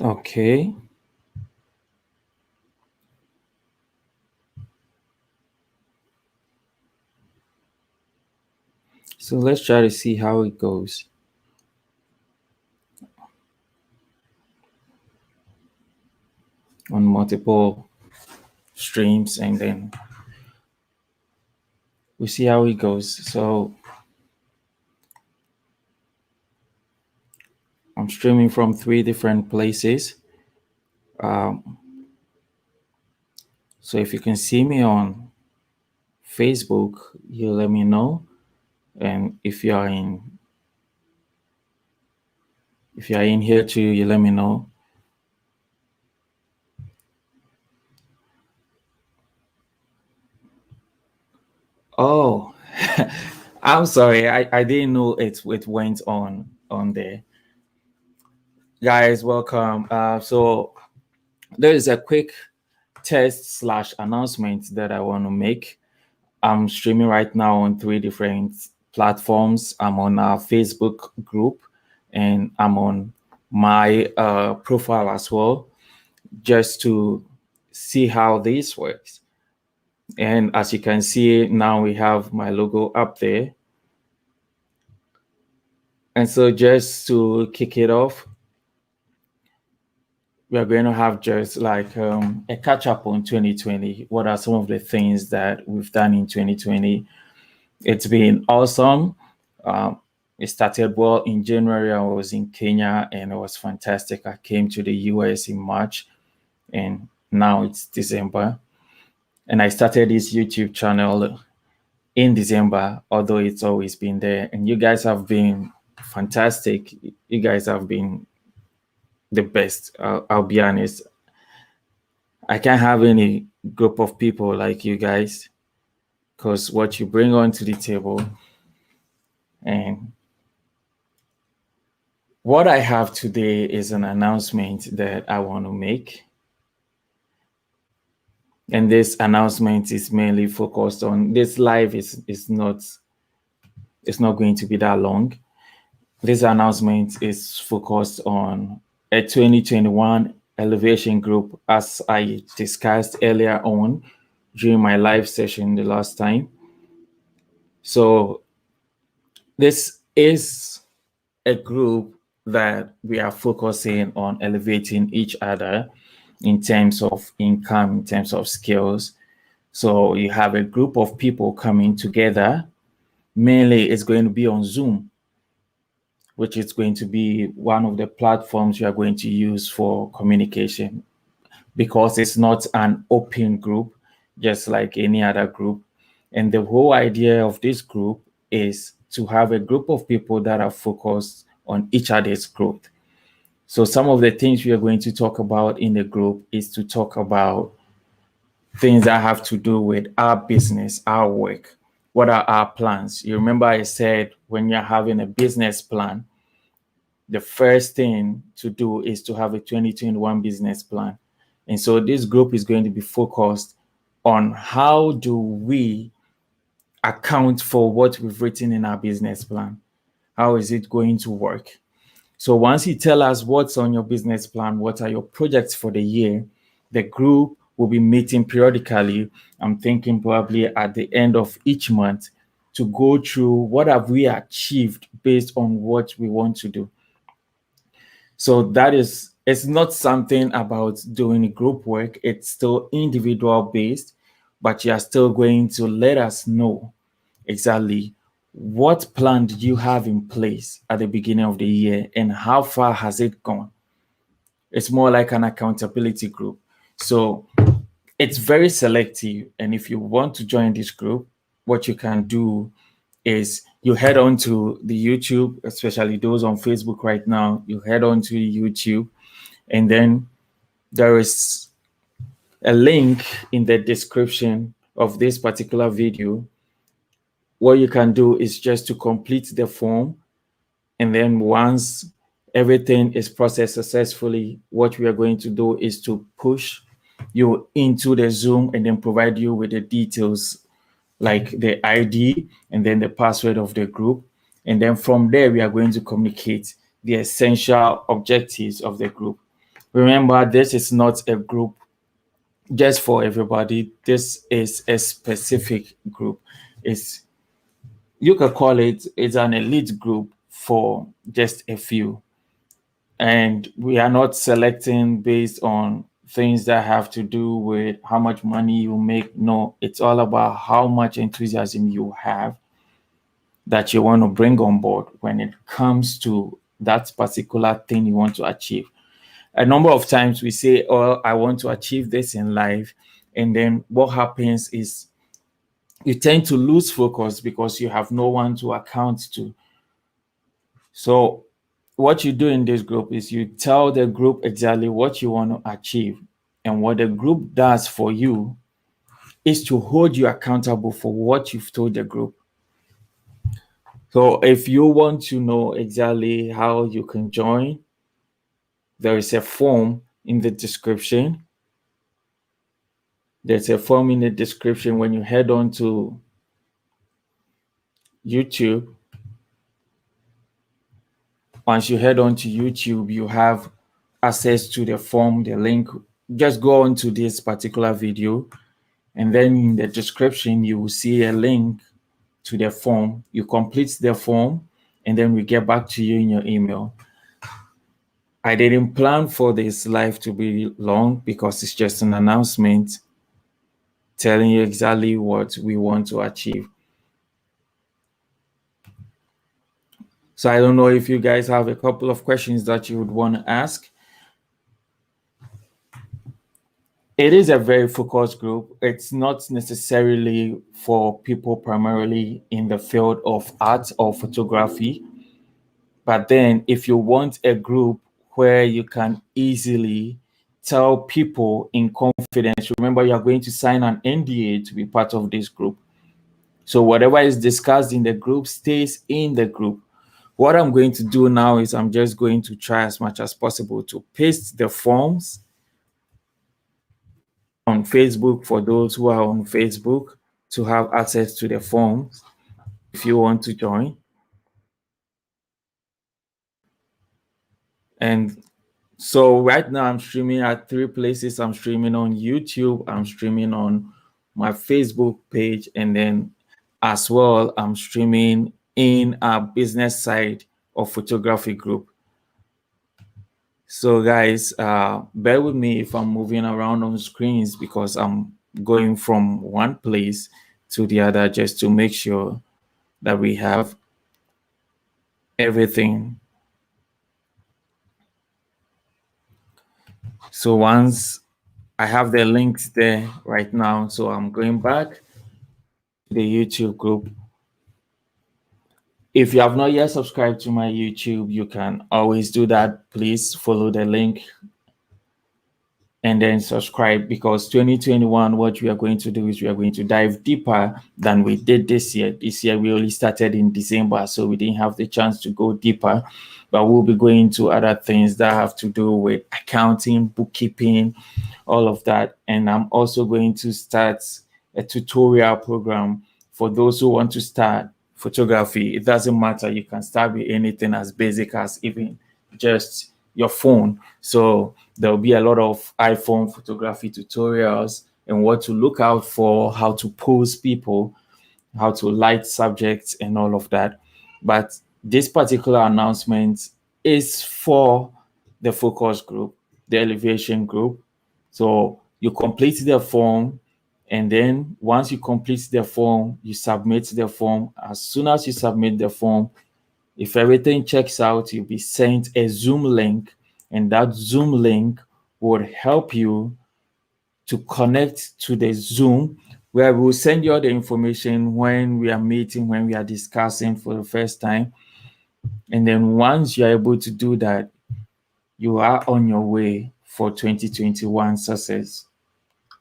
Okay. So let's try to see how it goes on multiple streams, and then we see how it goes. So I'm streaming from 3 different places. Um, so if you can see me on Facebook, you let me know. And if you are in here too, you let me know. Oh, I'm sorry. I didn't know it went on there. Guys, welcome. So there is a quick test slash announcement that I want to make. I'm streaming right now on 3 different platforms. I'm on our Facebook group, and I'm on my profile as well, just to see how this works. And as you can see, now we have my logo up there. And so just to kick it off, we are going to have just like a catch up on 2020. What are some of the things that we've done in 2020? It's been awesome. Um, it started well in January. I was in Kenya and it was fantastic. I came to the US in March, and now it's December. And I started this YouTube channel in December, although it's always been there. And you guys have been fantastic. You guys have been the best. I'll be honest. I can't have any group of people like you guys, because what you bring onto the table, and what I have today is an announcement that I want to make. And this announcement is mainly focused on this live is not, it's not going to be that long. This announcement is focused on a 2021 elevation group, as I discussed earlier on during my live session the last time. So this is a group that we are focusing on elevating each other in terms of income, in terms of skills. So you have a group of people coming together. Mainly, it's going to be on Zoom, which is going to be one of the platforms you are going to use for communication, because it's not an open group, just like any other group. And the whole idea of this group is to have a group of people that are focused on each other's growth. So some of the things we are going to talk about in the group is to talk about things that have to do with our business, our work. What are our plans? You remember I said when you're having a business plan, the first thing to do is to have a 2021 business plan. And so this group is going to be focused on how do we account for what we've written in our business plan? How is it going to work? So once you tell us what's on your business plan, what are your projects for the year, the group will be meeting periodically. I'm thinking probably at the end of each month, to go through what have we achieved based on what we want to do. So that is, it's not something about doing group work. It's still individual based, but you are still going to let us know exactly what plan did you have in place at the beginning of the year and how far has it gone. It's more like an accountability group. So it's very selective. And if you want to join this group, what you can do is you head on to the YouTube, especially those on Facebook right now. You head on to YouTube, and then there is a link in the description of this particular video. What you can do is just to complete the form, and then once everything is processed successfully, what we are going to do is to push you into the Zoom and then provide you with the details like the ID and then the password of the group. And then from there, we are going to communicate the essential objectives of the group. Remember, this is not a group just for everybody. This is a specific group. You could call it's an elite group for just a few. And we are not selecting based on things that have to do with how much money you make. No, it's all about how much enthusiasm you have that you want to bring on board when it comes to that particular thing you want to achieve. A number of times we say, oh, I want to achieve this in life. And then what happens is you tend to lose focus because you have no one to account to. So what you do in this group is you tell the group exactly what you want to achieve. And what the group does for you is to hold you accountable for what you've told the group. So if you want to know exactly how you can join, there is a form in the description. There's a form in the description when you head on to YouTube. Once you head on to YouTube, you have access to the form, the link. Just go on to this particular video, and then in the description, you will see a link to the form. You complete the form, and then we get back to you in your email. I didn't plan for this live to be long because it's just an announcement telling you exactly what we want to achieve. So I don't know if you guys have a couple of questions that you would want to ask. It is a very focused group. It's not necessarily for people primarily in the field of art or photography. But then if you want a group where you can easily tell people in confidence, remember you are going to sign an NDA to be part of this group. So whatever is discussed in the group stays in the group. What I'm going to do now is I'm just going to try as much as possible to paste the forms on Facebook for those who are on Facebook to have access to the forms if you want to join. And so right now I'm streaming at 3 places. I'm streaming on YouTube, I'm streaming on my Facebook page, and then as well, I'm streaming in our business side of photography group. So guys, bear with me if I'm moving around on screens because I'm going from one place to the other just to make sure that we have everything. So once I have the links there right now, so I'm going back to the YouTube group. If you have not yet subscribed to my YouTube, you can always do that. Please follow the link and then subscribe, because 2021, what we are going to do is we are going to dive deeper than we did this year. This year, we only started in December, so we didn't have the chance to go deeper, but we'll be going to other things that have to do with accounting, bookkeeping, all of that. And I'm also going to start a tutorial program for those who want to start photography. It doesn't matter. You can start with anything as basic as even just your phone. So there'll be a lot of iPhone photography tutorials and what to look out for, how to pose people, how to light subjects, and all of that. But this particular announcement is for the focus group, the elevation group. So you complete the form, and then once you complete the form, you submit the form. As soon as you submit the form, if everything checks out, you'll be sent a Zoom link, and that Zoom link would help you to connect to the Zoom, where we'll send you all the information when we are meeting, when we are discussing for the first time. And then once you're able to do that, you are on your way for 2021 success,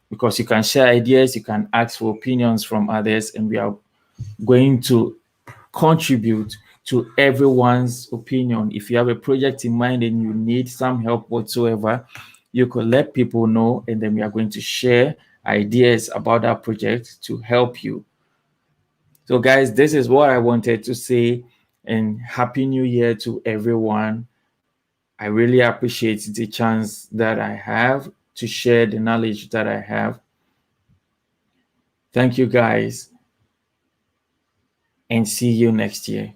because you can share ideas, you can ask for opinions from others, and we are going to contribute to everyone's opinion. If you have a project in mind and you need some help whatsoever, you could let people know, and then we are going to share ideas about that project to help you. So guys, this is what I wanted to say, and Happy New Year to everyone. I really appreciate the chance that I have to share the knowledge that I have. Thank you guys, and see you next year.